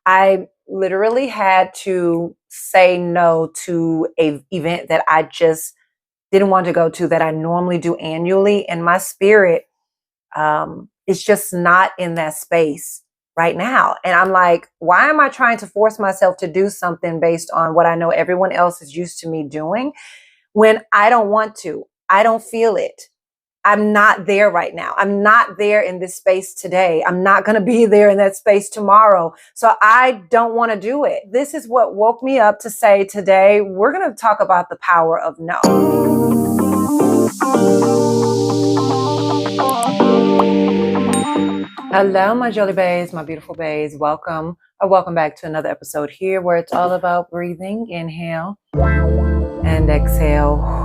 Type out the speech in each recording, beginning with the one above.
I literally had to say no to an event that I just didn't want to go to that I normally do annually. And my spirit is just not in that space right now. And I'm like, why am I trying to force myself to do something based on what I know everyone else is used to me doing when I don't want to? I don't feel it. I'm not there right now. I'm not there in this space today. I'm not going to be there in that space tomorrow. So I don't want to do it. This is what woke me up to say today, we're going to talk about the power of no. Hello, my jelly bays, my beautiful bays. Welcome back to another episode here where it's all about breathing, inhale and exhale,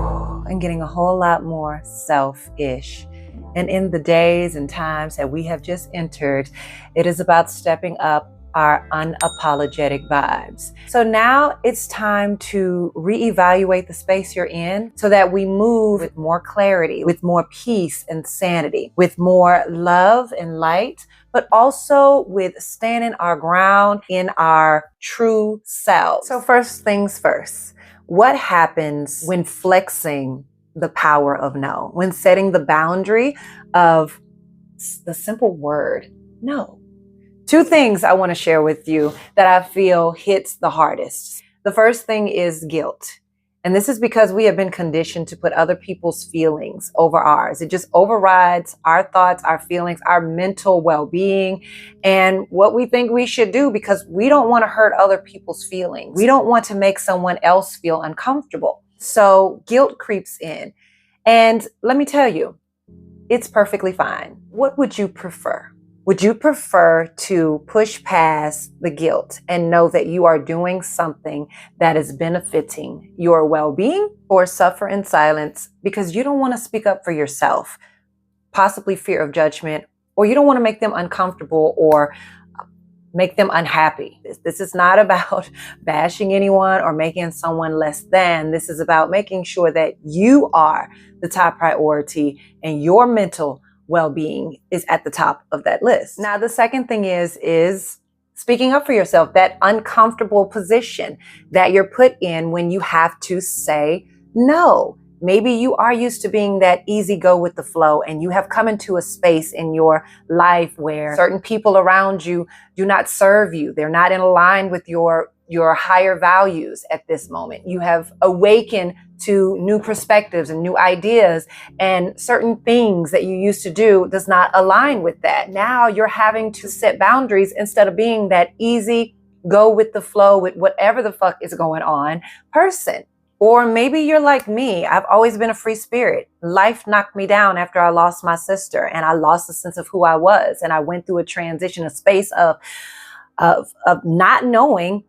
and getting a whole lot more selfish. And in the days and times that we have just entered, it is about stepping up our unapologetic vibes. So now it's time to reevaluate the space you're in so that we move with more clarity, with more peace and sanity, with more love and light, but also with standing our ground in our true selves. So first things first. What happens when flexing the power of no? When setting the boundary of the simple word no? Two things I want to share with you that I feel hits the hardest. The first thing is guilt. And this is because we have been conditioned to put other people's feelings over ours. It just overrides our thoughts, our feelings, our mental well-being, and what we think we should do because we don't want to hurt other people's feelings. We don't want to make someone else feel uncomfortable. So guilt creeps in. And let me tell you, it's perfectly fine. What would you prefer? Would you prefer to push past the guilt and know that you are doing something that is benefiting your well-being, or suffer in silence because you don't want to speak up for yourself, possibly fear of judgment, or you don't want to make them uncomfortable or make them unhappy? This is not about bashing anyone or making someone less than. This is about making sure that you are the top priority and your mental well-being is at the top of that list. Now, the second thing is speaking up for yourself, that uncomfortable position that you're put in when you have to say no. Maybe you are used to being that easy go with the flow, and you have come into a space in your life where certain people around you do not serve you. They're not in line with your higher values at this moment. You have awakened to new perspectives and new ideas, and certain things that you used to do does not align with that. Now you're having to set boundaries instead of being that easy go with the flow with whatever the fuck is going on person. Or maybe you're like me. I've always been a free spirit. Life knocked me down after I lost my sister, and I lost the sense of who I was. And I went through a transition, a space of not knowing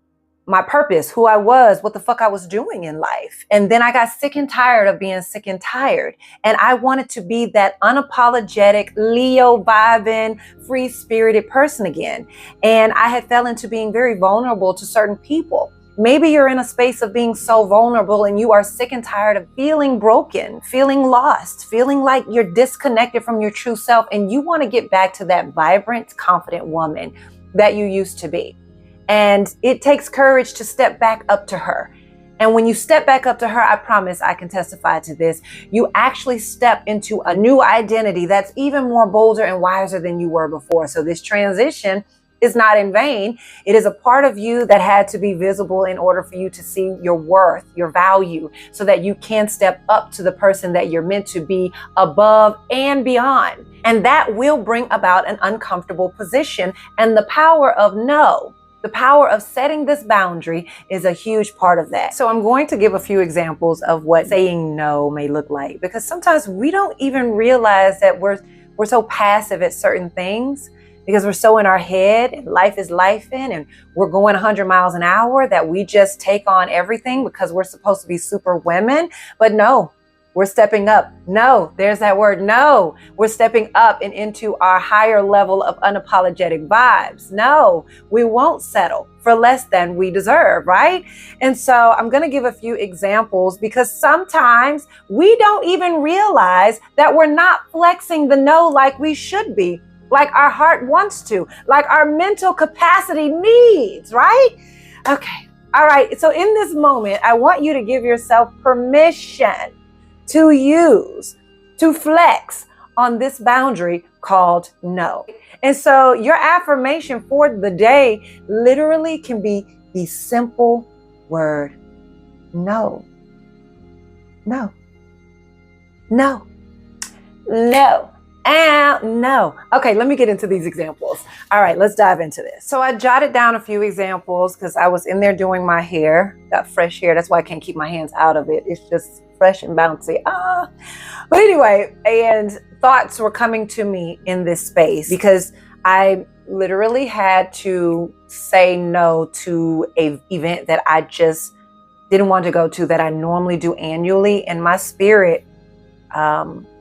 my purpose, who I was, what the fuck I was doing in life. And then I got sick and tired of being sick and tired. And I wanted to be that unapologetic, Leo vibing, free-spirited person again. And I had fell into being very vulnerable to certain people. Maybe you're in a space of being so vulnerable and you are sick and tired of feeling broken, feeling lost, feeling like you're disconnected from your true self, and you want to get back to that vibrant, confident woman that you used to be. And it takes courage to step back up to her. And when you step back up to her, I promise I can testify to this, you actually step into a new identity that's even more bolder and wiser than you were before. So this transition is not in vain. It is a part of you that had to be visible in order for you to see your worth, your value, so that you can step up to the person that you're meant to be, above and beyond. And that will bring about an uncomfortable position. And the power of no, the power of setting this boundary is a huge part of that. So I'm going to give a few examples of what saying no may look like, because sometimes we don't even realize that we're so passive at certain things because we're so in our head and life is lifing and we're going 100 miles an hour that we just take on everything because we're supposed to be super women. But no, we're stepping up. No, there's that word. No, we're stepping up and into our higher level of unapologetic vibes. No, we won't settle for less than we deserve, right? And so I'm going to give a few examples because sometimes we don't even realize that we're not flexing the no like we should be like our heart wants to, like our mental capacity needs, right? Okay. All right. So in this moment, I want you to give yourself permission to flex on this boundary called no. And so your affirmation for the day literally can be the simple word no. No. No. No. And no. Okay, let me get into these examples. All right, let's dive into this. So I jotted down a few examples because I was in there doing my hair, got fresh hair. That's why I can't keep my hands out of it. It's just fresh and bouncy. But anyway, and thoughts were coming to me in this space because I literally had to say no to an event that I just didn't want to go to, that I normally do annually. And my spirit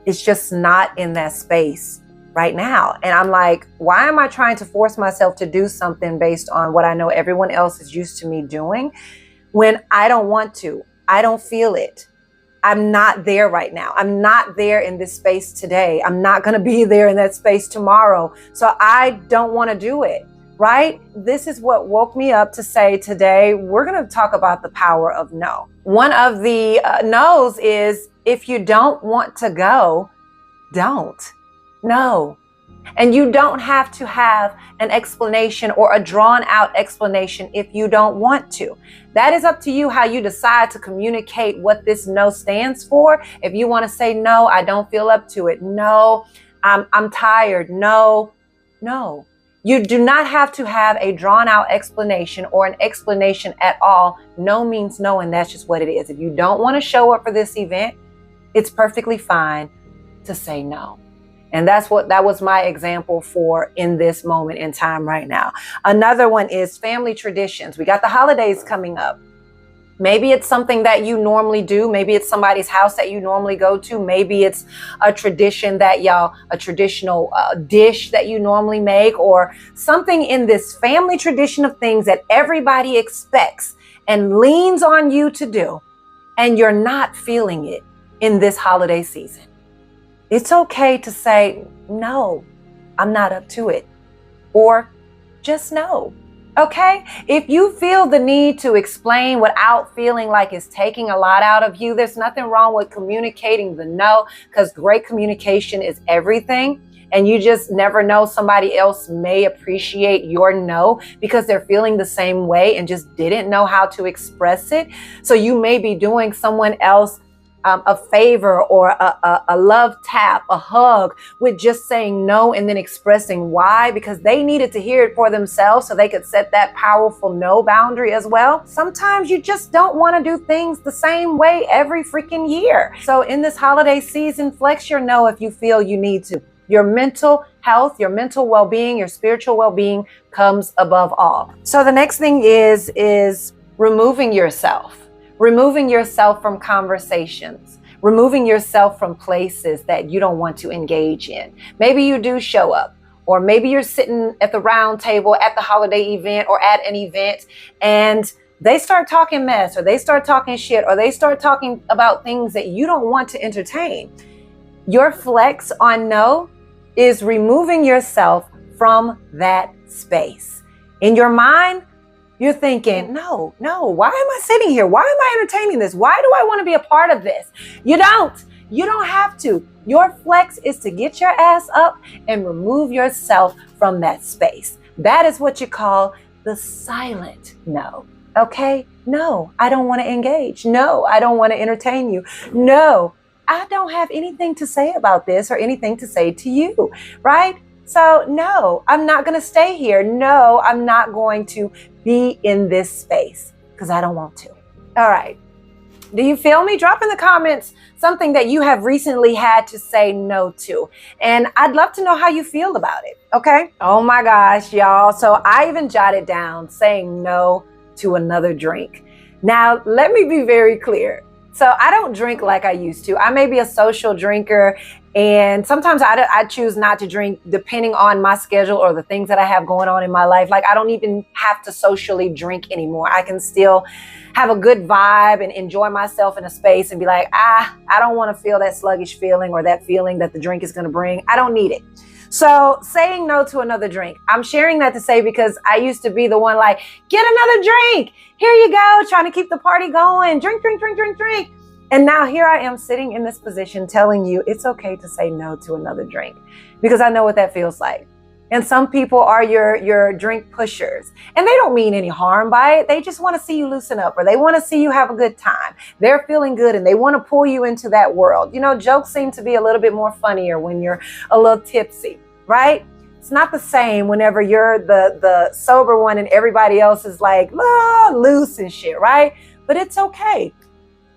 is just not in that space right now. And I'm like, why am I trying to force myself to do something based on what I know everyone else is used to me doing when I don't want to? I don't feel it. I'm not there right now. I'm not there in this space today. I'm not going to be there in that space tomorrow. So I don't want to do it, right? This is what woke me up to say today, we're going to talk about the power of no. One of the no's is, if you don't want to go, don't. No. And you don't have to have an explanation or a drawn out explanation if you don't want to. That is up to you how you decide to communicate what this no stands for. If you want to say, no, I don't feel up to it. No, I'm tired. No. You do not have to have a drawn out explanation or an explanation at all. No means no, and that's just what it is. If you don't want to show up for this event, it's perfectly fine to say no. And that was my example for in this moment in time right now. Another one is family traditions. We got the holidays coming up. Maybe it's something that you normally do. Maybe it's somebody's house that you normally go to. Maybe it's a tradition that a traditional dish that you normally make, or something in this family tradition of things that everybody expects and leans on you to do, and you're not feeling it in this holiday season. It's okay to say, no, I'm not up to it, or just no. Okay? If you feel the need to explain without feeling like it's taking a lot out of you, there's nothing wrong with communicating the no, because great communication is everything. And you just never know, somebody else may appreciate your no because they're feeling the same way and just didn't know how to express it. So you may be doing someone else a favor or a love tap, a hug, with just saying no and then expressing why, because they needed to hear it for themselves so they could set that powerful no boundary as well. Sometimes you just don't want to do things the same way every freaking year. So in this holiday season, flex your no if you feel you need to. Your mental health, your mental well-being, your spiritual well-being comes above all. So the next thing is removing yourself. Removing yourself from conversations, removing yourself from places that you don't want to engage in. Maybe you do show up, or maybe you're sitting at the round table at the holiday event or at an event, and they start talking mess, or they start talking shit, or they start talking about things that you don't want to entertain. Your flex on no is removing yourself from that space. In your mind, you're thinking, no, why am I sitting here? Why am I entertaining this? Why do I want to be a part of this? You don't have to. Your flex is to get your ass up and remove yourself from that space. That is what you call the silent no. Okay? No, I don't want to engage. No, I don't want to entertain you. No, I don't have anything to say about this or anything to say to you, right? So no, I'm not going to stay here. No, I'm not going to be in this space because I don't want to. All right. Do you feel me? Drop in the comments something that you have recently had to say no to. And I'd love to know how you feel about it. Okay. Oh my gosh, y'all. So I even jotted down saying no to another drink. Now, let me be very clear. So I don't drink like I used to. I may be a social drinker And sometimes I choose not to drink depending on my schedule or the things that I have going on in my life. Like I don't even have to socially drink anymore. I can still have a good vibe and enjoy myself in a space and be like, I don't want to feel that sluggish feeling or that feeling that the drink is going to bring. I don't need it. So saying no to another drink, I'm sharing that to say because I used to be the one like, get another drink. Here you go. Trying to keep the party going. Drink, drink, drink, drink, drink. And now here I am sitting in this position telling you it's okay to say no to another drink because I know what that feels like. And some people are your drink pushers and they don't mean any harm by it. They just want to see you loosen up or they want to see you have a good time. They're feeling good and they want to pull you into that world. You know, jokes seem to be a little bit more funnier when you're a little tipsy, right? It's not the same whenever you're the sober one and everybody else is like loose and shit, right? But it's okay.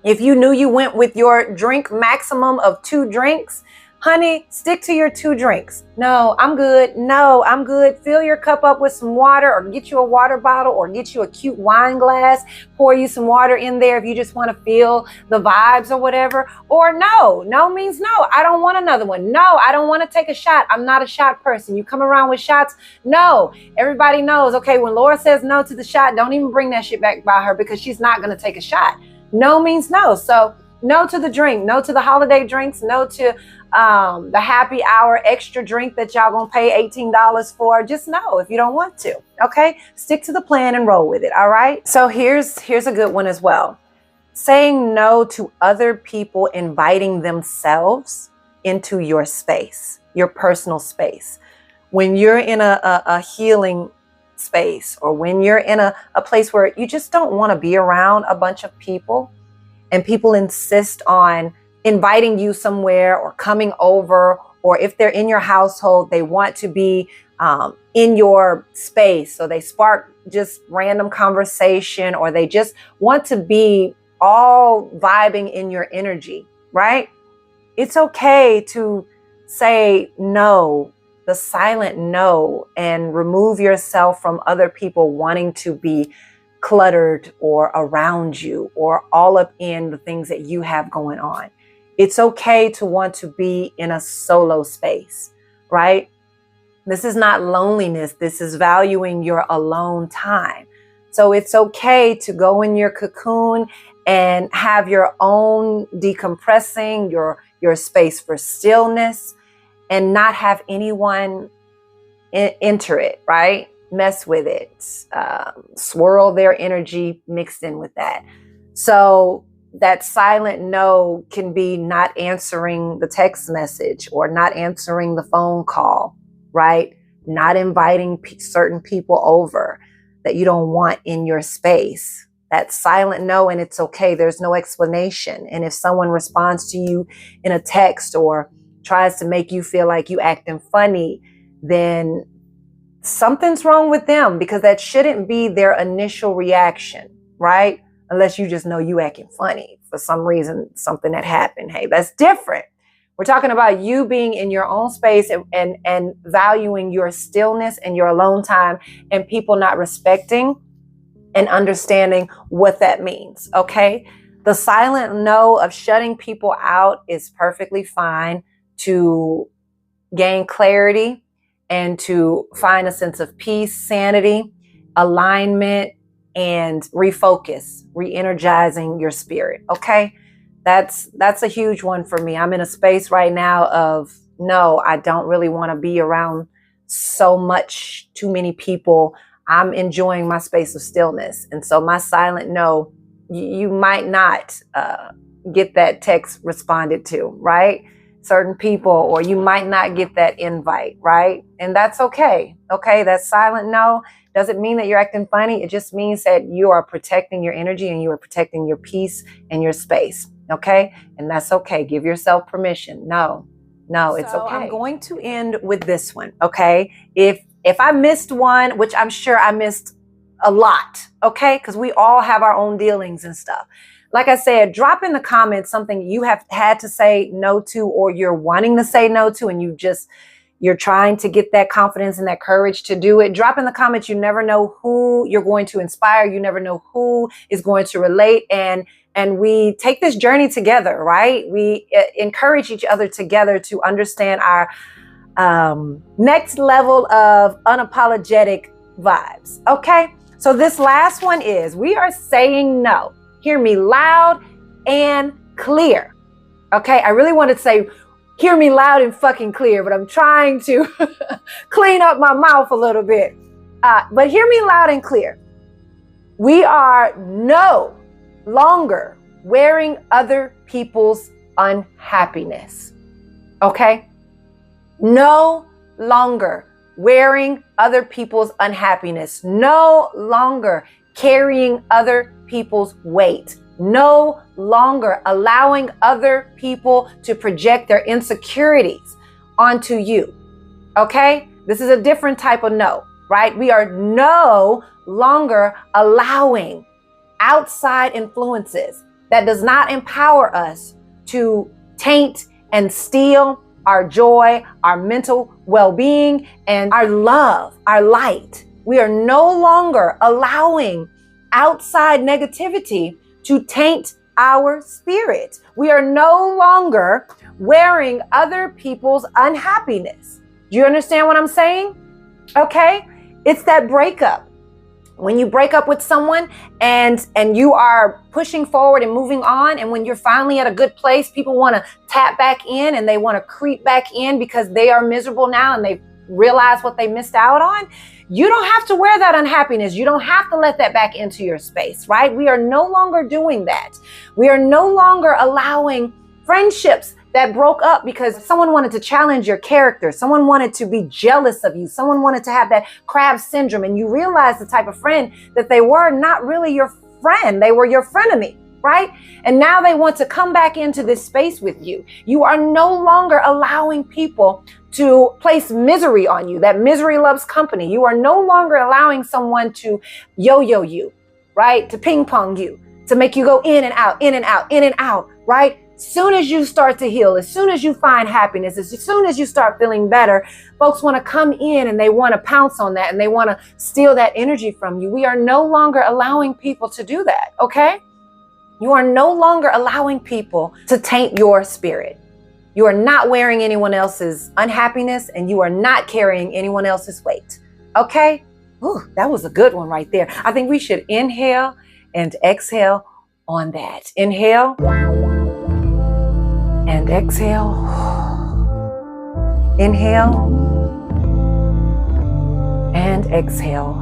If you knew you went with your drink maximum of 2 drinks, honey, stick to your 2 drinks. No, I'm good. No, I'm good. Fill your cup up with some water or get you a water bottle or get you a cute wine glass. Pour you some water in there if you just want to feel the vibes or whatever. Or no means no. I don't want another one. No, I don't want to take a shot. I'm not a shot person. You come around with shots. No, everybody knows. Okay, when Laura says no to the shot, don't even bring that shit back by her because she's not going to take a shot. No means no. So no to the drink, no to the holiday drinks, no to the happy hour extra drink that y'all gonna pay $18 for. Just no if you don't want to. Okay, stick to the plan and roll with it. All right. So here's a good one as well. Saying no to other people inviting themselves into your space, your personal space. When you're in a healing space or when you're in a place where you just don't want to be around a bunch of people and people insist on inviting you somewhere or coming over, or if they're in your household, they want to be in your space. So they spark just random conversation or they just want to be all vibing in your energy, right? It's okay to say no, the silent no, and remove yourself from other people wanting to be cluttered or around you or all up in the things that you have going on. It's okay to want to be in a solo space, right? This is not loneliness. This is valuing your alone time. So it's okay to go in your cocoon and have your own decompressing, your space for stillness, and not have anyone enter it, right? Mess with it, swirl their energy mixed in with that. So that silent no can be not answering the text message or not answering the phone call, right? Not inviting certain people over that you don't want in your space. That silent no, and it's okay. There's no explanation. And if someone responds to you in a text or tries to make you feel like you acting funny, then something's wrong with them because that shouldn't be their initial reaction, right? Unless you just know you acting funny for some reason, something that happened. Hey, that's different. We're talking about you being in your own space and valuing your stillness and your alone time and people not respecting and understanding what that means, okay? The silent no of shutting people out is perfectly fine to gain clarity and to find a sense of peace, sanity, alignment, and refocus, re-energizing your spirit, okay? That's a huge one for me. I'm in a space right now of, no, I don't really want to be around too many people. I'm enjoying my space of stillness. And so my silent no, you might not get that text responded to, right? Certain people, or you might not get that invite, right? And that's okay. Okay, that silent no doesn't mean that you're acting funny. It just means that you are protecting your energy and you are protecting your peace and your space. Okay, and that's okay. Give yourself permission. No, it's okay. I'm going to end with this one. Okay, if I missed one, which I'm sure I missed a lot, okay, because we all have our own dealings and stuff. Like I said, drop in the comments something you have had to say no to, or you're wanting to say no to, and you're trying to get that confidence and that courage to do it. Drop in the comments. You never know who you're going to inspire. You never know who is going to relate. And and we take this journey together, right? We encourage each other together to understand our next level of unapologetic vibes. Okay. So this last one is, we are saying no. Hear me loud and clear. Okay. I really wanted to say, hear me loud and fucking clear, but I'm trying to clean up my mouth a little bit. But hear me loud and clear. We are no longer wearing other people's unhappiness. Okay? No longer wearing other people's unhappiness. No longer carrying other people's weight. No longer allowing other people to project their insecurities onto you. Okay? This is a different type of no, right? We are no longer allowing outside influences that does not empower us to taint and steal our joy, our mental well-being, and our love, our light. We are no longer allowing outside negativity to taint our spirit. We are no longer wearing other people's unhappiness. Do you understand what I'm saying? Okay? It's that breakup. When you break up with someone and you are pushing forward and moving on, and when you're finally at a good place, people want to tap back in and they want to creep back in because they are miserable now and they realize what they missed out on. You don't have to wear that unhappiness. You don't have to let that back into your space, right? We are no longer doing that. We are no longer allowing friendships that broke up because someone wanted to challenge your character. Someone wanted to be jealous of you. Someone wanted to have that crab syndrome. And you realize the type of friend that they were, not really your friend. They were your frenemy, right? And now they want to come back into this space with you. You are no longer allowing people to place misery on you. That misery loves company. You are no longer allowing someone to yo-yo you, right? To ping pong you, to make you go in and out, in and out, in and out, right? Soon as you start to heal, as soon as you find happiness, as soon as you start feeling better, folks want to come in and they want to pounce on that and they want to steal that energy from you. We are no longer allowing people to do that, okay? You are no longer allowing people to taint your spirit. You are not wearing anyone else's unhappiness and you are not carrying anyone else's weight, okay? Ooh, that was a good one right there. I think we should inhale and exhale on that. Inhale. And exhale. Inhale. And exhale.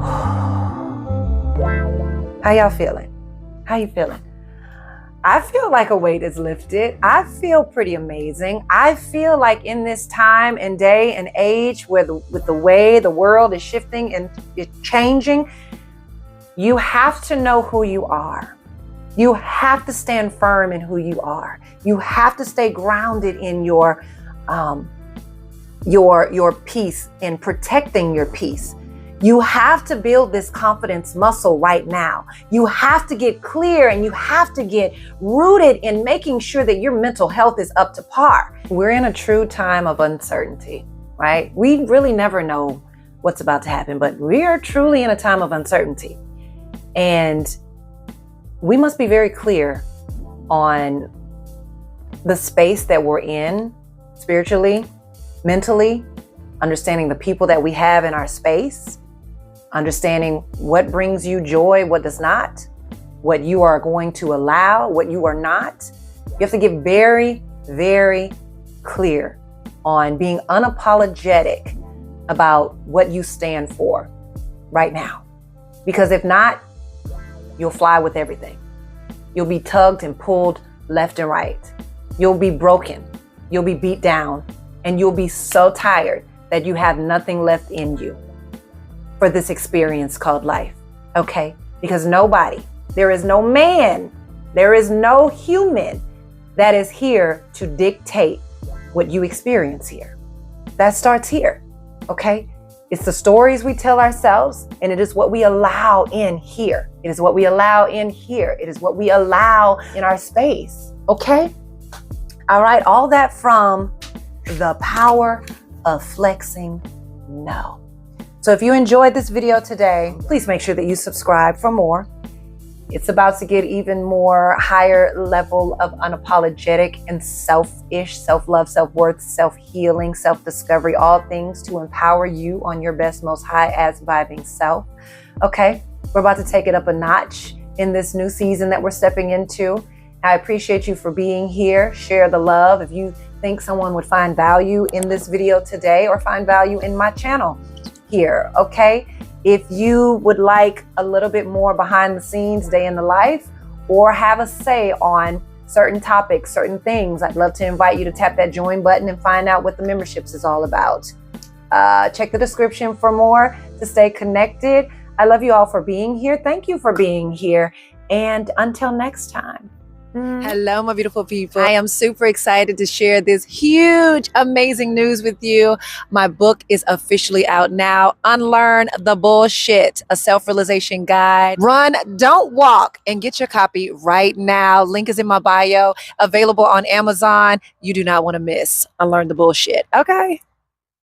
How y'all feeling? How you feeling? I feel like a weight is lifted. I feel pretty amazing. I feel like in this time and day and age with the way the world is shifting and it's changing, you have to know who you are. You have to stand firm in who you are. You have to stay grounded in your peace, in protecting your peace. You have to build this confidence muscle right now. You have to get clear and you have to get rooted in making sure that your mental health is up to par. We're in a true time of uncertainty, right? We really never know what's about to happen, but we are truly in a time of uncertainty. And we must be very clear on the space that we're in spiritually, mentally, understanding the people that we have in our space, understanding what brings you joy, what does not, what you are going to allow, what you are not. You have to get very, very clear on being unapologetic about what you stand for right now. Because if not, you'll fly with everything. You'll be tugged and pulled left and right. You'll be broken. You'll be beat down. And you'll be so tired that you have nothing left in you for this experience called life. Okay? Because nobody, there is no man, there is no human that is here to dictate what you experience here. That starts here. Okay? It's the stories we tell ourselves, and it is what we allow in here. It is what we allow in here. It is what we allow in our space. Okay? All right. All that from the power of flexing no. So if you enjoyed this video today, please make sure that you subscribe for more. It's about to get even more higher level of unapologetic and selfish, self-love, self-worth, self-healing, self-discovery, all things to empower you on your best, most high-ass vibing self. Okay, we're about to take it up a notch in this new season that we're stepping into. I appreciate you for being here. Share the love. If you think someone would find value in this video today or find value in my channel here, okay? If you would like a little bit more behind the scenes, day in the life, or have a say on certain topics, certain things, I'd love to invite you to tap that join button and find out what the memberships is all about. Check the description for more to stay connected. I love you all for being here. Thank you for being here. And until next time. Hello, my beautiful people. I am super excited to share this huge, amazing news with you. My book is officially out now. Unlearn the Bullshit, a self-realization guide. Run, don't walk, and get your copy right now. Link is in my bio, available on Amazon. You do not want to miss Unlearn the Bullshit. Okay.